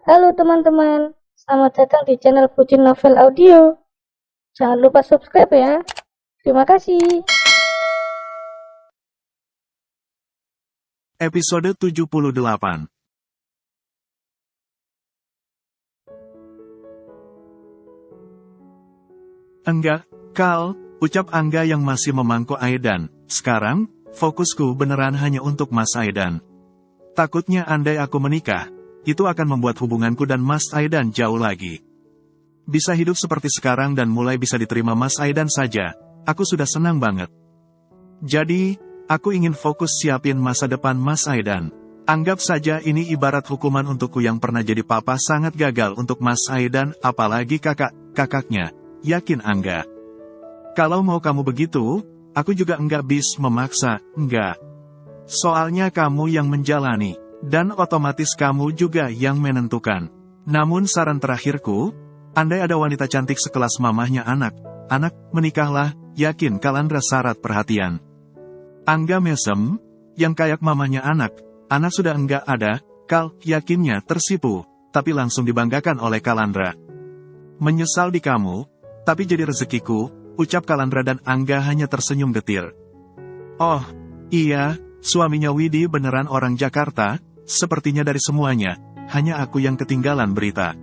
Halo teman-teman, selamat datang di channel Pucin Novel Audio. Jangan lupa subscribe ya. Terima kasih. Episode 78. Enggak, Kal, ucap Angga yang masih memangku Aidan. Sekarang, fokusku beneran hanya untuk Mas Aidan. Takutnya andai aku menikah, itu akan membuat hubunganku dan Mas Aidan jauh lagi. Bisa hidup seperti sekarang dan mulai bisa diterima Mas Aidan saja, aku sudah senang banget. Jadi, aku ingin fokus siapin masa depan Mas Aidan. Anggap saja ini ibarat hukuman untukku yang pernah jadi papa sangat gagal untuk Mas Aidan, apalagi kakaknya. Yakin Angga? Kalau mau kamu begitu, aku juga enggak bisa memaksa, enggak. Soalnya kamu yang menjalani, dan otomatis kamu juga yang menentukan. Namun saran terakhirku, andai ada wanita cantik sekelas mamahnya anak, menikahlah, yakin Kalandra syarat perhatian. Angga mesem, yang kayak mamahnya anak sudah enggak ada, Kal, yakinnya tersipu, tapi langsung dibanggakan oleh Kalandra. Menyesal di kamu, tapi jadi rezekiku, ucap Kalandra dan Angga hanya tersenyum getir. Oh, iya, suaminya Widi beneran orang Jakarta, sepertinya dari semuanya, hanya aku yang ketinggalan berita.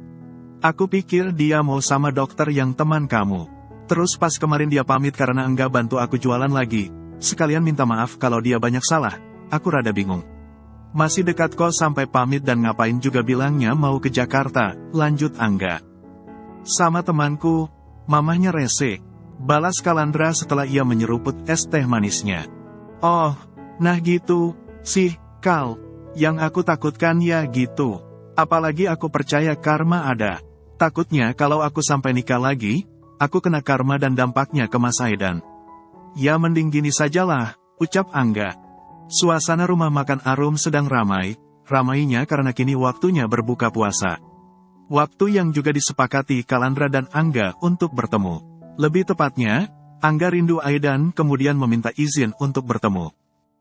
Aku pikir dia mau sama dokter yang teman kamu. Terus pas kemarin dia pamit karena enggak bantu aku jualan lagi, sekalian minta maaf kalau dia banyak salah, aku rada bingung. Masih dekat kok sampai pamit dan ngapain juga bilangnya mau ke Jakarta, lanjut Angga. Sama temanku, mamahnya rese, balas Kalandra setelah ia menyeruput es teh manisnya. Oh, nah gitu, sih, Kal, yang aku takutkan ya gitu. Apalagi aku percaya karma ada. Takutnya kalau aku sampai nikah lagi, aku kena karma dan dampaknya ke Mas Aidan. Ya mending gini sajalah, ucap Angga. Suasana rumah makan Arum sedang ramainya karena kini waktunya berbuka puasa. Waktu yang juga disepakati Kalandra dan Angga untuk bertemu. Lebih tepatnya, Angga rindu Aidan kemudian meminta izin untuk bertemu.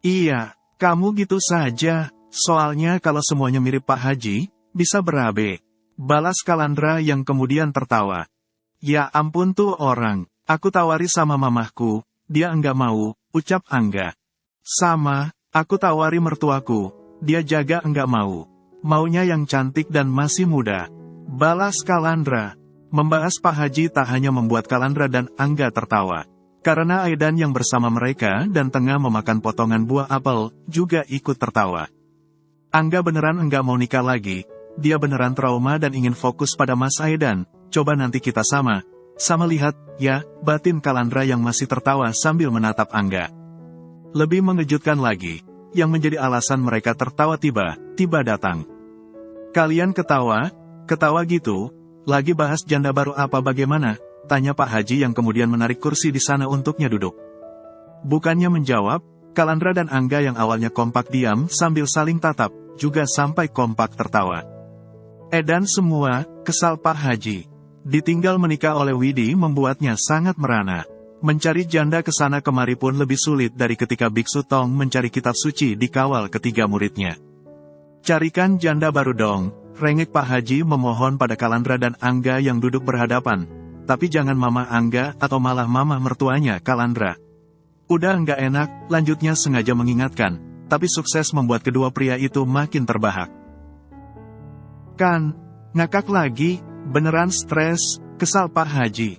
Iya, kamu gitu saja, soalnya kalau semuanya mirip Pak Haji, bisa berabe. Balas Kalandra yang kemudian tertawa. Ya ampun tuh orang, aku tawari sama mamahku, dia enggak mau, ucap Angga. Sama, aku tawari mertuaku, dia jaga enggak mau. Maunya yang cantik dan masih muda. Balas Kalandra. Membahas Pak Haji tak hanya membuat Kalandra dan Angga tertawa. Karena Aidan yang bersama mereka dan tengah memakan potongan buah apel, juga ikut tertawa. Angga beneran enggak mau nikah lagi, dia beneran trauma dan ingin fokus pada Mas Aidan, coba nanti kita sama lihat, ya, batin Kalandra yang masih tertawa sambil menatap Angga. Lebih mengejutkan lagi, yang menjadi alasan mereka tertawa tiba datang. Kalian ketawa gitu, lagi bahas janda baru apa bagaimana? Tanya Pak Haji yang kemudian menarik kursi di sana untuknya duduk. Bukannya menjawab, Kalandra dan Angga yang awalnya kompak diam sambil saling tatap, juga sampai kompak tertawa. Edan semua, kesal Pak Haji. Ditinggal menikah oleh Widi membuatnya sangat merana. Mencari janda kesana kemari pun lebih sulit dari ketika Biksu Tong mencari kitab suci di kawal ketiga muridnya. Carikan janda baru dong, rengek Pak Haji memohon pada Kalandra dan Angga yang duduk berhadapan. Tapi jangan mama Angga atau malah mama mertuanya Kalandra. Udah enggak enak, lanjutnya sengaja mengingatkan, tapi sukses membuat kedua pria itu makin terbahak. Kan, ngakak lagi, beneran stres, kesal Pak Haji.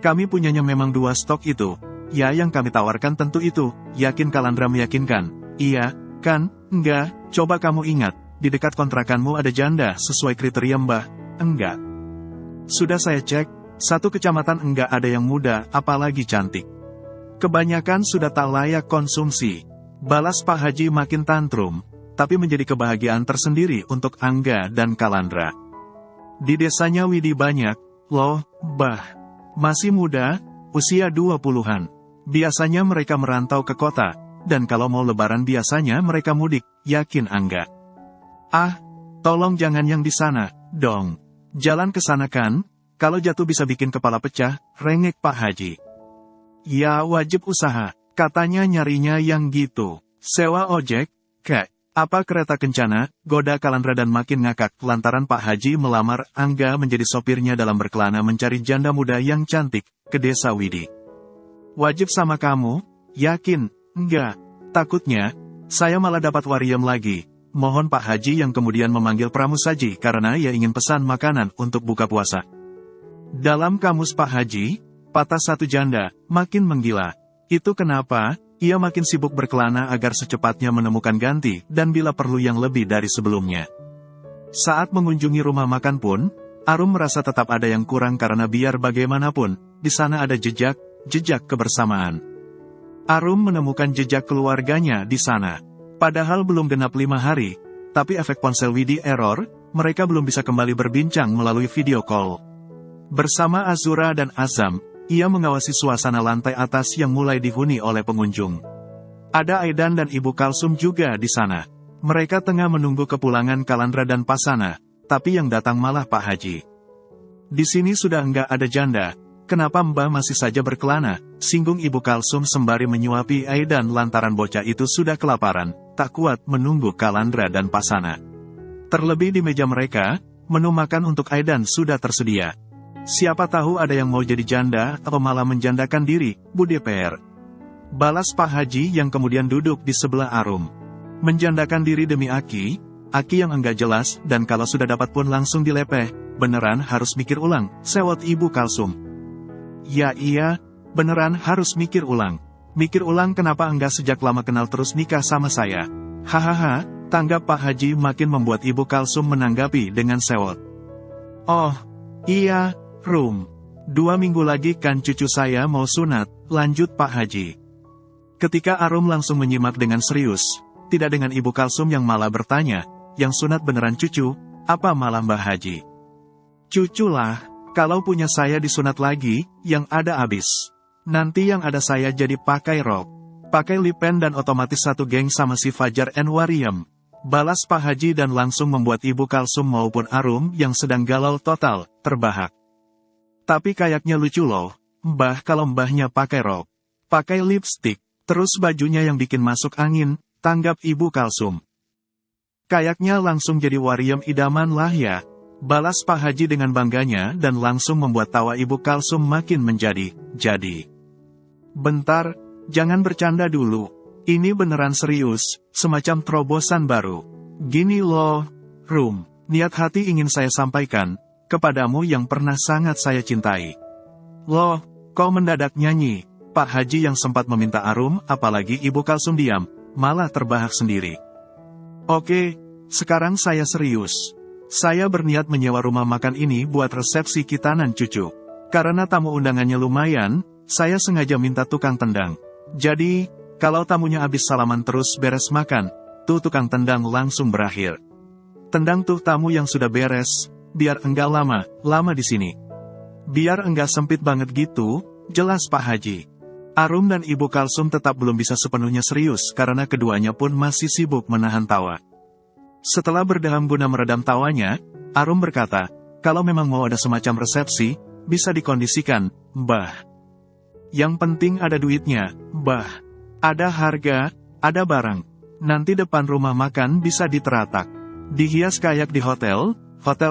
Kami punyanya memang 2 stok itu, ya yang kami tawarkan tentu itu, yakin Kalandra meyakinkan. Iya, kan, enggak, coba kamu ingat, di dekat kontrakanmu ada janda sesuai kriteria Mbah, enggak. Sudah saya cek, satu kecamatan enggak ada yang muda, apalagi cantik. Kebanyakan sudah tak layak konsumsi. Balas Pak Haji makin tantrum, tapi menjadi kebahagiaan tersendiri untuk Angga dan Kalandra. Di desanya Widi banyak, loh, Bah. Masih muda, usia 20-an. Biasanya mereka merantau ke kota, dan kalau mau lebaran biasanya mereka mudik, yakin Angga. Ah, tolong jangan yang di sana, dong. Jalan ke sana kan, kalau jatuh bisa bikin kepala pecah, rengek Pak Haji. Ya wajib usaha, katanya nyarinya yang gitu. Sewa ojek, Kak, Apa kereta kencana, goda Kalandra dan makin ngakak lantaran Pak Haji melamar Angga menjadi sopirnya dalam berkelana mencari janda muda yang cantik, ke desa Widi. Wajib sama kamu? Yakin? Enggak. Takutnya, saya malah dapat wariem lagi. Mohon Pak Haji yang kemudian memanggil pramusaji karena ia ingin pesan makanan untuk buka puasa. Dalam kamus Pak Haji, patah satu janda, makin menggila. Itu kenapa? Ia makin sibuk berkelana agar secepatnya menemukan ganti, dan bila perlu yang lebih dari sebelumnya. Saat mengunjungi rumah makan pun, Arum merasa tetap ada yang kurang karena biar bagaimanapun, di sana ada jejak kebersamaan. Arum menemukan jejak keluarganya di sana. Padahal belum genap 5 hari, tapi efek ponsel Widi error, mereka belum bisa kembali berbincang melalui video call. Bersama Azura dan Azam, ia mengawasi suasana lantai atas yang mulai dihuni oleh pengunjung. Ada Aidan dan Ibu Kalsum juga di sana. Mereka tengah menunggu kepulangan Kalandra dan Pasana, tapi yang datang malah Pak Haji. Di sini sudah enggak ada janda, kenapa Mbah masih saja berkelana? Singgung Ibu Kalsum sembari menyuapi Aidan lantaran bocah itu sudah kelaparan, tak kuat menunggu Kalandra dan Pasana. Terlebih di meja mereka, menu makan untuk Aidan sudah tersedia. Siapa tahu ada yang mau jadi janda atau malah menjandakan diri, Bu DPR. Balas Pak Haji yang kemudian duduk di sebelah Arum. Menjandakan diri demi Aki yang enggak jelas dan kalau sudah dapat pun langsung dilepeh, beneran harus mikir ulang, sewot Ibu Kalsum. Ya iya, beneran harus mikir ulang. Mikir ulang kenapa enggak sejak lama kenal terus nikah sama saya. Hahaha, tanggap Pak Haji makin membuat Ibu Kalsum menanggapi dengan sewot. Oh, iya. Rum, 2 minggu lagi kan cucu saya mau sunat, lanjut Pak Haji. Ketika Arum langsung menyimak dengan serius, tidak dengan Ibu Kalsum yang malah bertanya, yang sunat beneran cucu, apa malah Mbah Haji? Cucu lah, kalau punya saya disunat lagi, yang ada abis. Nanti yang ada saya jadi pakai rok, pakai lipen dan otomatis satu geng sama si Fajar and Wariem. Balas Pak Haji dan langsung membuat Ibu Kalsum maupun Arum yang sedang galau total, terbahak. Tapi kayaknya lucu loh, Mbah kalau mbahnya pakai rok, pakai lipstik, terus bajunya yang bikin masuk angin, tanggap Ibu Kalsum. Kayaknya langsung jadi wariem idaman lah ya, balas Pak Haji dengan bangganya dan langsung membuat tawa Ibu Kalsum makin menjadi. Bentar, jangan bercanda dulu, ini beneran serius, semacam terobosan baru. Gini loh, Rum, niat hati ingin saya sampaikan kepadamu yang pernah sangat saya cintai. Loh, kau mendadak nyanyi? Pak Haji yang sempat meminta Arum, apalagi Ibu Kalsum diam, malah terbahak sendiri. Oke, sekarang saya serius. Saya berniat menyewa rumah makan ini buat resepsi kitanan cucu. Karena tamu undangannya lumayan, saya sengaja minta tukang tendang. Jadi, kalau tamunya habis salaman terus beres makan, tuh tukang tendang langsung berakhir. Tendang tuh tamu yang sudah beres, biar enggak lama di sini. Biar enggak sempit banget gitu, jelas Pak Haji. Arum dan Ibu Kalsum tetap belum bisa sepenuhnya serius karena keduanya pun masih sibuk menahan tawa. Setelah berdeham guna meredam tawanya, Arum berkata, kalau memang mau ada semacam resepsi, bisa dikondisikan, Mbah. Yang penting ada duitnya, Mbah. Ada harga, ada barang. Nanti depan rumah makan bisa diteratak. Dihias kayak di hotel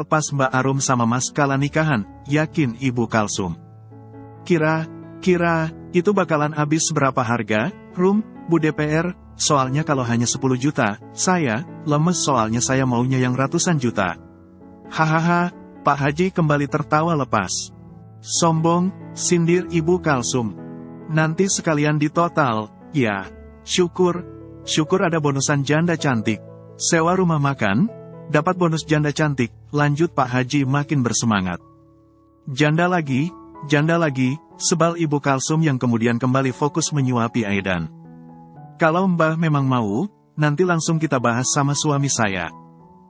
pas Mbak Arum sama Mas Kala nikahan, yakin Ibu Kalsum. Kira, itu bakalan habis berapa harga, Rum, Bu DPR, soalnya kalau hanya 10 juta, saya, lemes soalnya saya maunya yang ratusan juta. Hahaha, Pak Haji kembali tertawa lepas. Sombong, sindir Ibu Kalsum. Nanti sekalian ditotal, ya, syukur ada bonusan janda cantik. Sewa rumah makan, dapat bonus janda cantik, lanjut Pak Haji makin bersemangat. Janda lagi, sebal Ibu Kalsum yang kemudian kembali fokus menyuapi Aidan. Kalau Mbah memang mau, nanti langsung kita bahas sama suami saya.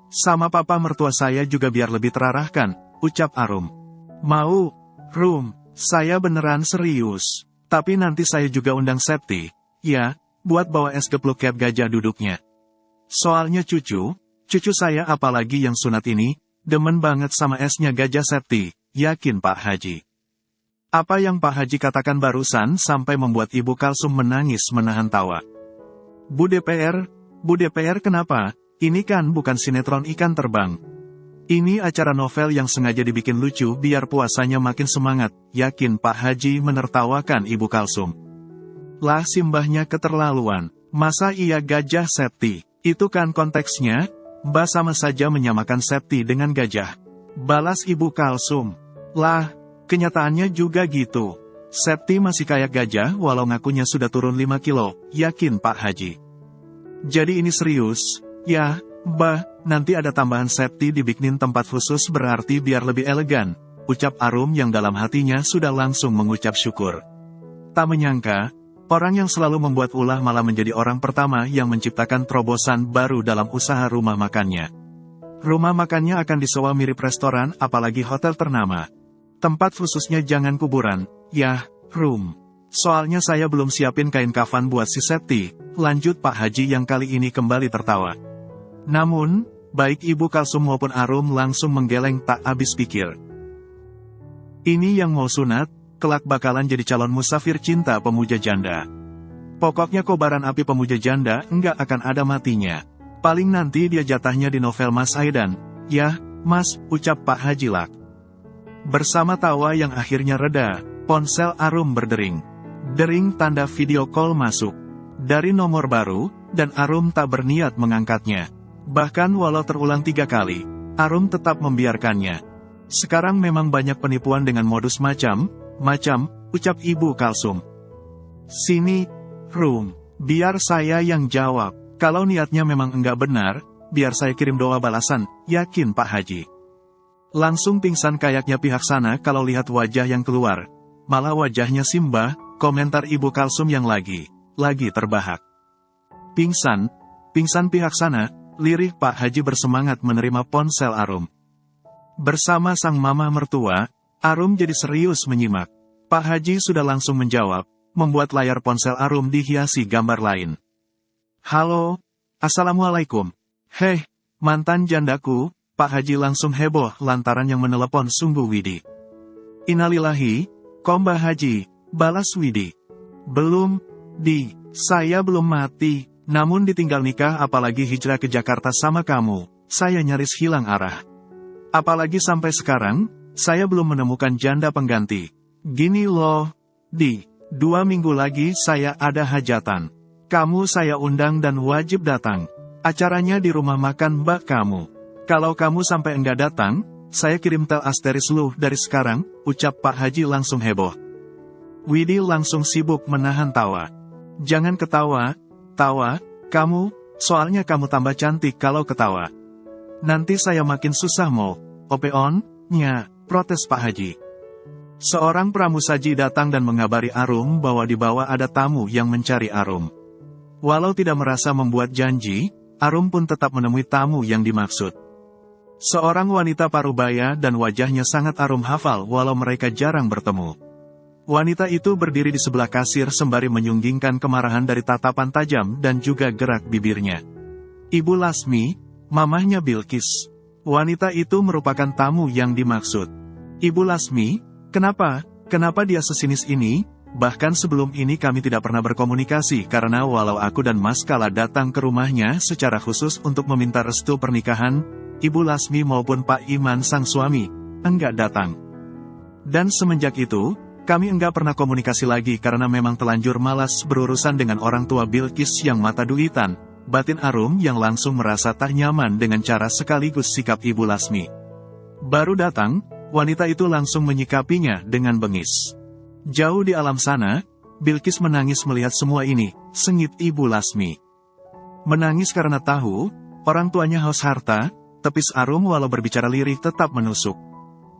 Sama papa mertua saya juga biar lebih terarahkan, ucap Arum. Mau, Rum, saya beneran serius. Tapi nanti saya juga undang Septi, ya, buat bawa es gepluk kayak gajah duduknya. Soalnya cucu saya apalagi yang sunat ini, demen banget sama esnya gajah Septi, yakin Pak Haji. Apa yang Pak Haji katakan barusan sampai membuat Ibu Kalsum menangis menahan tawa. Bu DPR, Bu DPR kenapa? Ini kan bukan sinetron ikan terbang. Ini acara novel yang sengaja dibikin lucu biar puasanya makin semangat, yakin Pak Haji menertawakan Ibu Kalsum. Lah simbahnya keterlaluan, masa iya gajah Septi? Itu kan konteksnya, Mbak sama saja menyamakan Septi dengan gajah. Balas Ibu Kalsum. Lah, kenyataannya juga gitu. Septi masih kayak gajah walau ngakunya sudah turun 5 kilo, yakin Pak Haji. Jadi ini serius? Ya, Mbak, nanti ada tambahan Septi dibikinin tempat khusus berarti biar lebih elegan, ucap Arum yang dalam hatinya sudah langsung mengucap syukur. Tak menyangka, orang yang selalu membuat ulah malah menjadi orang pertama yang menciptakan terobosan baru dalam usaha rumah makannya. Rumah makannya akan disewa mirip restoran apalagi hotel ternama. Tempat khususnya jangan kuburan, yah, room. Soalnya saya belum siapin kain kafan buat si Septi, lanjut Pak Haji yang kali ini kembali tertawa. Namun, baik Ibu Kalsum maupun Arum langsung menggeleng tak habis pikir. Ini yang mau sunat, kelak bakalan jadi calon musafir cinta pemuja janda. Pokoknya kobaran api pemuja janda enggak akan ada matinya. Paling nanti dia jatahnya di novel Mas Aidan. Yah, Mas, ucap Pak Haji lak. Bersama tawa yang akhirnya reda, ponsel Arum berdering. Dering tanda video call masuk. Dari nomor baru, dan Arum tak berniat mengangkatnya. Bahkan walau terulang 3 kali, Arum tetap membiarkannya. Sekarang memang banyak penipuan dengan modus macam, ucap Ibu Kalsum. Sini, Rum, biar saya yang jawab. Kalau niatnya memang enggak benar, biar saya kirim doa balasan, yakin Pak Haji. Langsung pingsan kayaknya pihak sana kalau lihat wajah yang keluar. Malah wajahnya Simbah, komentar Ibu Kalsum yang lagi terbahak. Pingsan pihak sana, lirih Pak Haji bersemangat menerima ponsel Arum. Bersama sang mama mertua, Arum jadi serius menyimak. Pak Haji sudah langsung menjawab, membuat layar ponsel Arum dihiasi gambar lain. Halo, Assalamualaikum. Heh, mantan jandaku, Pak Haji langsung heboh lantaran yang menelepon sungguh Widi. Innalillahi, Kombah Haji, balas Widi. Belum, saya belum mati, namun ditinggal nikah apalagi hijrah ke Jakarta sama kamu, saya nyaris hilang arah. Apalagi sampai sekarang, saya belum menemukan janda pengganti. Gini loh, 2 minggu lagi saya ada hajatan. Kamu saya undang dan wajib datang. Acaranya di rumah makan Mbak kamu. Kalau kamu sampai enggak datang, saya kirim tel asteris lu dari sekarang, ucap Pak Haji langsung heboh. Widi langsung sibuk menahan tawa. Jangan ketawa, kamu, soalnya kamu tambah cantik kalau ketawa. Nanti saya makin susah mau, opeon-nya, protes Pak Haji. Seorang pramusaji datang dan mengabari Arum bahwa di bawah ada tamu yang mencari Arum. Walau tidak merasa membuat janji, Arum pun tetap menemui tamu yang dimaksud. Seorang wanita parubaya dan wajahnya sangat Arum hafal walau mereka jarang bertemu. Wanita itu berdiri di sebelah kasir sembari menyunggingkan kemarahan dari tatapan tajam dan juga gerak bibirnya. Ibu Lasmi, mamahnya Bilkis. Wanita itu merupakan tamu yang dimaksud. Ibu Lasmi, kenapa dia sesinis ini? Bahkan sebelum ini kami tidak pernah berkomunikasi karena walau aku dan Mas Kala datang ke rumahnya secara khusus untuk meminta restu pernikahan, Ibu Lasmi maupun Pak Iman sang suami, enggak datang. Dan semenjak itu, kami enggak pernah komunikasi lagi karena memang telanjur malas berurusan dengan orang tua Bilkis yang mata duitan, batin Arum yang langsung merasa tak nyaman dengan cara sekaligus sikap Ibu Lasmi. Baru datang, wanita itu langsung menyikapinya dengan bengis. Jauh di alam sana, Bilkis menangis melihat semua ini, sengit Ibu Lasmi. Menangis karena tahu, orang tuanya haus harta, tepis Arum walau berbicara lirih tetap menusuk.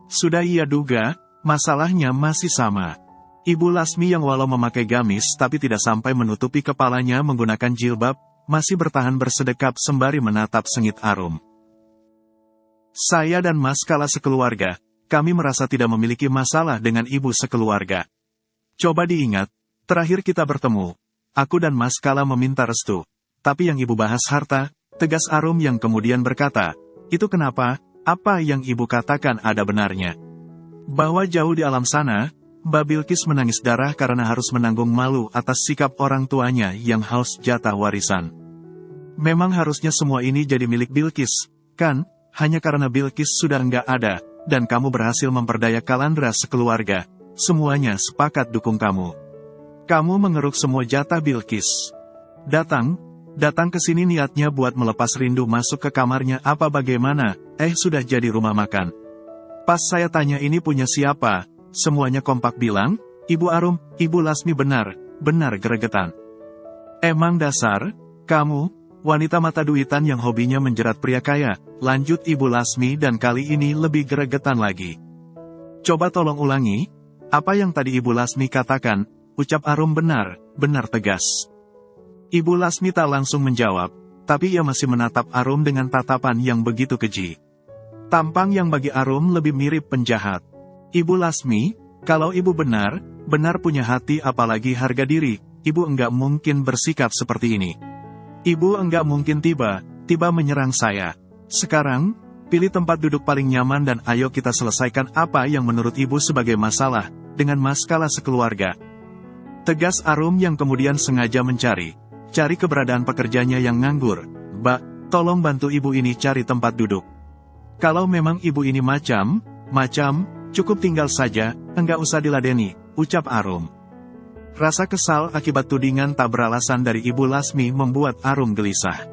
Sudah ia duga, masalahnya masih sama. Ibu Lasmi yang walau memakai gamis tapi tidak sampai menutupi kepalanya menggunakan jilbab, masih bertahan bersedekap sembari menatap sengit Arum. Saya dan Mas Kala sekeluarga, kami merasa tidak memiliki masalah dengan ibu sekeluarga. Coba diingat, terakhir kita bertemu, aku dan Mas Kala meminta restu, tapi yang ibu bahas harta, tegas Arum yang kemudian berkata, itu kenapa, apa yang ibu katakan ada benarnya. Bahwa jauh di alam sana, Mbak Bilkis menangis darah karena harus menanggung malu atas sikap orang tuanya yang haus jatah warisan. Memang harusnya semua ini jadi milik Bilqis, kan? Hanya karena Bilqis sudah nggak ada, dan kamu berhasil memperdaya Kalandra sekeluarga. Semuanya sepakat dukung kamu. Kamu mengeruk semua jatah Bilqis. Datang ke sini niatnya buat melepas rindu masuk ke kamarnya apa bagaimana, sudah jadi rumah makan. Pas saya tanya ini punya siapa, semuanya kompak bilang, Ibu Arum, Ibu Lasmi benar gregetan. Emang dasar, kamu, wanita mata duitan yang hobinya menjerat pria kaya, lanjut Ibu Lasmi dan kali ini lebih gregetan lagi. Coba tolong ulangi, apa yang tadi Ibu Lasmi katakan, ucap Arum benar tegas. Ibu Lasmi tak langsung menjawab, tapi ia masih menatap Arum dengan tatapan yang begitu keji. Tampang yang bagi Arum lebih mirip penjahat. Ibu Lasmi, kalau Ibu benar punya hati apalagi harga diri, Ibu enggak mungkin bersikap seperti ini. Ibu enggak mungkin tiba menyerang saya. Sekarang, pilih tempat duduk paling nyaman dan ayo kita selesaikan apa yang menurut Ibu sebagai masalah, dengan masalah sekeluarga. Tegas Arum yang kemudian sengaja cari keberadaan pekerjanya yang nganggur. Mbak, tolong bantu Ibu ini cari tempat duduk. Kalau memang Ibu ini macam, cukup tinggal saja, enggak usah diladeni, ucap Arum. Rasa kesal akibat tudingan tak beralasan dari Ibu Lasmi membuat Arum gelisah.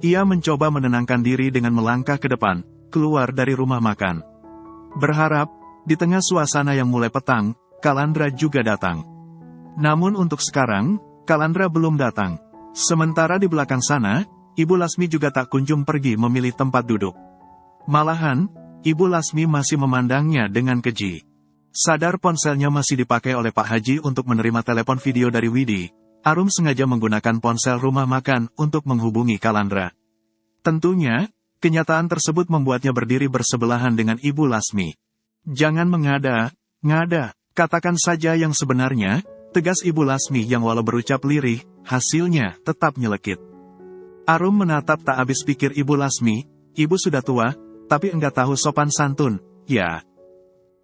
Ia mencoba menenangkan diri dengan melangkah ke depan, keluar dari rumah makan. Berharap, di tengah suasana yang mulai petang, Kalandra juga datang. Namun untuk sekarang, Kalandra belum datang. Sementara di belakang sana, Ibu Lasmi juga tak kunjung pergi memilih tempat duduk. Malahan, Ibu Lasmi masih memandangnya dengan keji. Sadar ponselnya masih dipakai oleh Pak Haji untuk menerima telepon video dari Widi, Arum sengaja menggunakan ponsel rumah makan untuk menghubungi Kalandra. Tentunya, kenyataan tersebut membuatnya berdiri bersebelahan dengan Ibu Lasmi. Jangan mengada, katakan saja yang sebenarnya, tegas Ibu Lasmi yang walau berucap lirih, hasilnya tetap nyelekit. Arum menatap tak habis pikir Ibu Lasmi, Ibu sudah tua, tapi enggak tahu sopan santun, ya.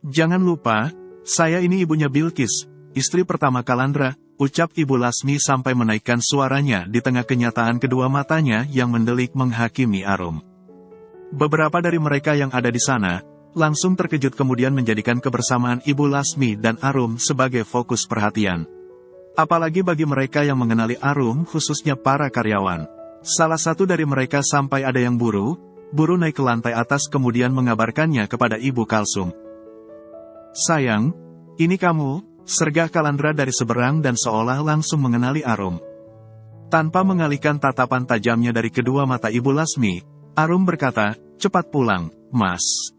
Jangan lupa, saya ini ibunya Bilqis, istri pertama Kalandra, ucap Ibu Lasmi sampai menaikkan suaranya di tengah kenyataan kedua matanya yang mendelik menghakimi Arum. Beberapa dari mereka yang ada di sana, langsung terkejut kemudian menjadikan kebersamaan Ibu Lasmi dan Arum sebagai fokus perhatian. Apalagi bagi mereka yang mengenali Arum khususnya para karyawan. Salah satu dari mereka sampai ada yang buru naik ke lantai atas kemudian mengabarkannya kepada Ibu Kalsum. Sayang, ini kamu, sergah Kalandra dari seberang dan seolah langsung mengenali Arum. Tanpa mengalihkan tatapan tajamnya dari kedua mata Ibu Lasmi, Arum berkata, cepat pulang, Mas.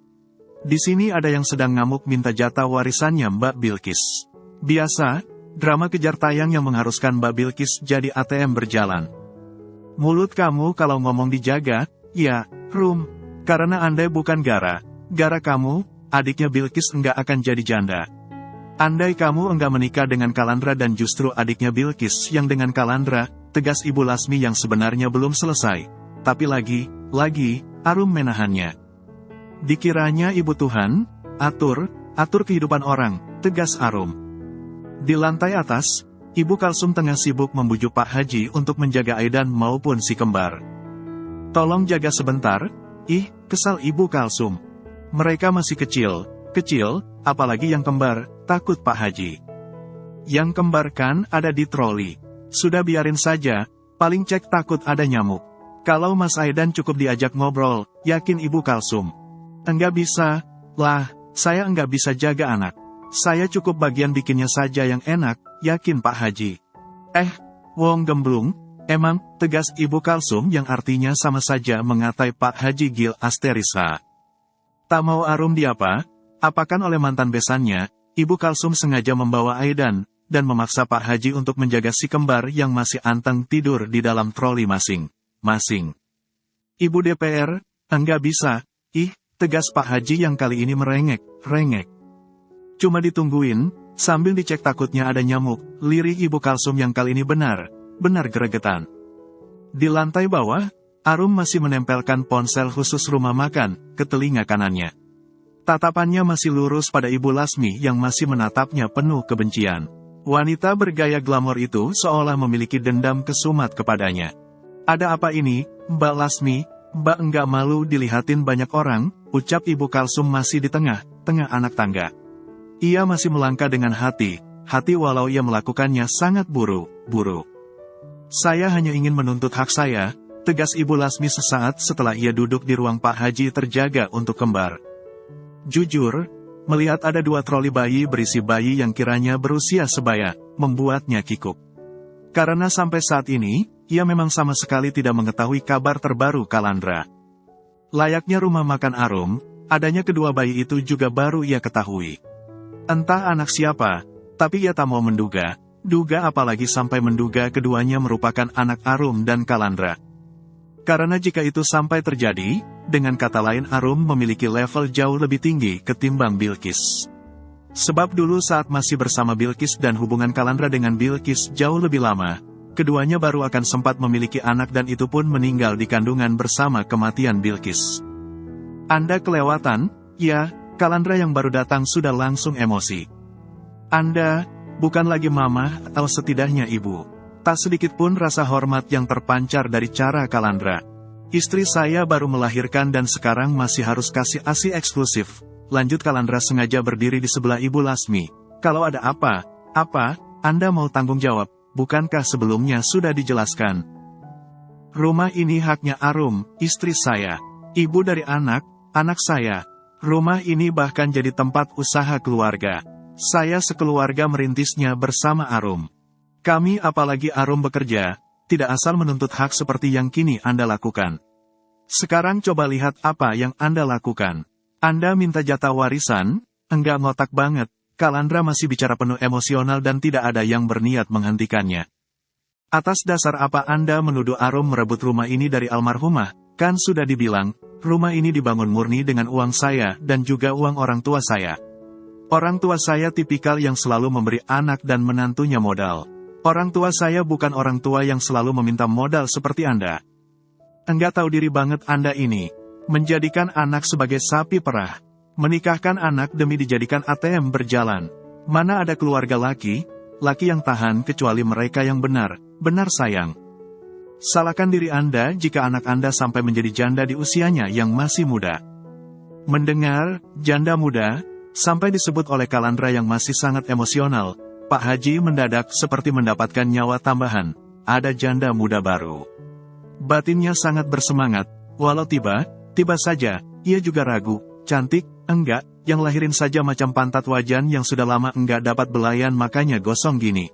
Di sini ada yang sedang ngamuk minta jatah warisannya Mbak Bilqis. Biasa, drama kejar tayang yang mengharuskan Mbak Bilqis jadi ATM berjalan. Mulut kamu kalau ngomong dijaga, ya, Rum, karena Andai bukan Gara kamu, adiknya Bilqis enggak akan jadi janda. Andai kamu enggak menikah dengan Kalandra dan justru adiknya Bilqis yang dengan Kalandra, tegas Ibu Lasmi yang sebenarnya belum selesai. Tapi lagi, Arum menahannya. Dikiranya Ibu Tuhan, atur kehidupan orang, tegas Arum. Di lantai atas, Ibu Kalsum tengah sibuk membujuk Pak Haji untuk menjaga Aidan maupun si kembar. Tolong jaga sebentar, kesal Ibu Kalsum. Mereka masih kecil, apalagi yang kembar, takut Pak Haji. Yang kembar kan ada di troli. Sudah biarin saja, paling cek takut ada nyamuk. Kalau Mas Aidan cukup diajak ngobrol, yakin Ibu Kalsum. Enggak bisa, lah, saya enggak bisa jaga anak. Saya cukup bagian bikinnya saja yang enak, yakin Pak Haji. Wong gemblung, emang, tegas Ibu Kalsum yang artinya sama saja mengatai Pak Haji Gil Asterisa. Tak mau Arum diapa, apakan oleh mantan besannya, Ibu Kalsum sengaja membawa Aidan, dan memaksa Pak Haji untuk menjaga si kembar yang masih anteng tidur di dalam troli masing-masing. Ibu DPR, enggak bisa, tegas Pak Haji yang kali ini merengek. Cuma ditungguin, sambil dicek takutnya ada nyamuk, lirih Ibu Kalsum yang kali ini benar gregetan. Di lantai bawah, Arum masih menempelkan ponsel khusus rumah makan ke telinga kanannya. Tatapannya masih lurus pada Ibu Lasmi yang masih menatapnya penuh kebencian. Wanita bergaya glamor itu seolah memiliki dendam kesumat kepadanya. Ada apa ini, Mbak Lasmi? Mbak enggak malu dilihatin banyak orang, ucap Ibu Kalsum masih di tengah anak tangga. Ia masih melangkah dengan hati walau ia melakukannya sangat buru-buru. Saya hanya ingin menuntut hak saya, tegas Ibu Lasmi sesaat setelah ia duduk di ruang Pak Haji terjaga untuk kembar. Jujur, melihat ada 2 troli bayi berisi bayi yang kiranya berusia sebaya, membuatnya kikuk. Karena sampai saat ini, ia memang sama sekali tidak mengetahui kabar terbaru Kalandra. Layaknya rumah makan Arum, adanya kedua bayi itu juga baru ia ketahui. Entah anak siapa, tapi ia tak mau menduga apalagi sampai menduga keduanya merupakan anak Arum dan Kalandra. Karena jika itu sampai terjadi, dengan kata lain Arum memiliki level jauh lebih tinggi ketimbang Bilqis. Sebab dulu saat masih bersama Bilqis dan hubungan Kalandra dengan Bilqis jauh lebih lama, keduanya baru akan sempat memiliki anak dan itu pun meninggal di kandungan bersama kematian Bilqis. Anda kelewatan, ya, Kalandra yang baru datang sudah langsung emosi. Anda, bukan lagi mama atau setidaknya ibu. Tak sedikit pun rasa hormat yang terpancar dari cara Kalandra. Istri saya baru melahirkan dan sekarang masih harus kasih ASI eksklusif. Lanjut Kalandra sengaja berdiri di sebelah Ibu Lasmi. Kalau ada apa, Anda mau tanggung jawab, bukankah sebelumnya sudah dijelaskan? Rumah ini haknya Arum, istri saya. Ibu dari anak saya. Rumah ini bahkan jadi tempat usaha keluarga. Saya sekeluarga merintisnya bersama Arum. Kami apalagi Arum bekerja, tidak asal menuntut hak seperti yang kini Anda lakukan. Sekarang coba lihat apa yang Anda lakukan. Anda minta jatah warisan? Enggak, ngotak banget. Kalandra masih bicara penuh emosional dan tidak ada yang berniat menghentikannya. Atas dasar apa Anda menuduh Arum merebut rumah ini dari almarhumah? Kan sudah dibilang, rumah ini dibangun murni dengan uang saya dan juga uang orang tua saya. Orang tua saya tipikal yang selalu memberi anak dan menantunya modal. Orang tua saya bukan orang tua yang selalu meminta modal seperti Anda. Enggak tahu diri banget Anda ini. Menjadikan anak sebagai sapi perah. Menikahkan anak demi dijadikan ATM berjalan. Mana ada keluarga laki yang tahan kecuali mereka yang benar sayang. Salahkan diri Anda jika anak Anda sampai menjadi janda di usianya yang masih muda. Mendengar, janda muda, sampai disebut oleh Kalandra yang masih sangat emosional, Pak Haji mendadak seperti mendapatkan nyawa tambahan. Ada janda muda baru. Batinnya sangat bersemangat, walau tiba saja, ia juga ragu, cantik, enggak, yang lahirin saja macam pantat wajan yang sudah lama enggak dapat belayan makanya gosong gini.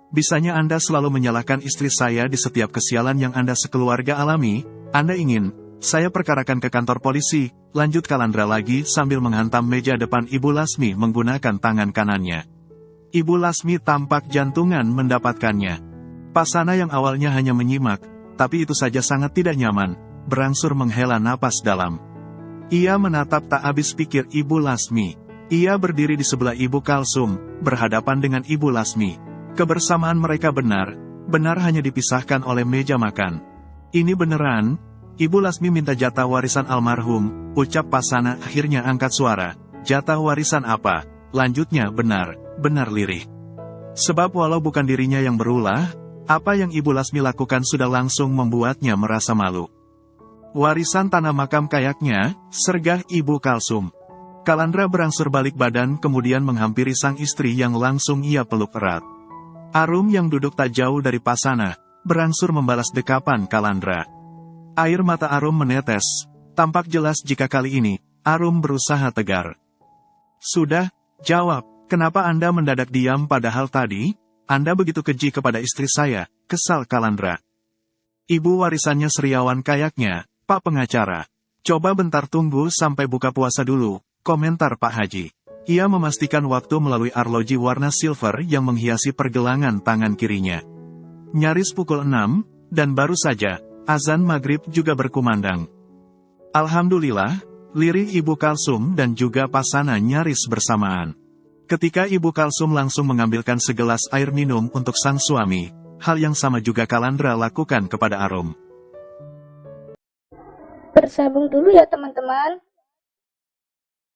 Bisanya Anda selalu menyalahkan istri saya di setiap kesialan yang Anda sekeluarga alami. Anda ingin saya perkarakan ke kantor polisi, lanjut Kalandra lagi sambil menghantam meja depan Ibu Lasmi menggunakan tangan kanannya. Ibu Lasmi tampak jantungan mendapatkannya. Pasana yang awalnya hanya menyimak, tapi itu saja sangat tidak nyaman, berangsur menghela napas dalam. Ia menatap tak habis pikir Ibu Lasmi. Ia berdiri di sebelah Ibu Kalsum, berhadapan dengan Ibu Lasmi. Kebersamaan mereka benar hanya dipisahkan oleh meja makan. Ini beneran? Ibu Lasmi minta jatah warisan almarhum, ucap Pasana akhirnya angkat suara. Jatah warisan apa? Lanjutnya benar lirih. Sebab walau bukan dirinya yang berulah, apa yang Ibu Lasmi lakukan sudah langsung membuatnya merasa malu. Warisan tanah makam kayaknya, sergah Ibu Kalsum. Kalandra berangsur balik badan kemudian menghampiri sang istri yang langsung ia peluk erat. Arum yang duduk tak jauh dari Pasana, berangsur membalas dekapan Kalandra. Air mata Arum menetes, tampak jelas jika kali ini, Arum berusaha tegar. Sudah, jawab, kenapa Anda mendadak diam padahal tadi, Anda begitu keji kepada istri saya, kesal Kalandra. Ibu warisannya seriawan kayaknya, Pak Pengacara. Coba bentar tunggu sampai buka puasa dulu, komentar Pak Haji. Ia memastikan waktu melalui arloji warna silver yang menghiasi pergelangan tangan kirinya. Nyaris pukul 6, dan baru saja, azan maghrib juga berkumandang. Alhamdulillah, lirih Ibu Kalsum dan juga Pasana nyaris bersamaan. Ketika Ibu Kalsum langsung mengambilkan segelas air minum untuk sang suami, hal yang sama juga Kalandra lakukan kepada Arum. Bersambung dulu ya teman-teman.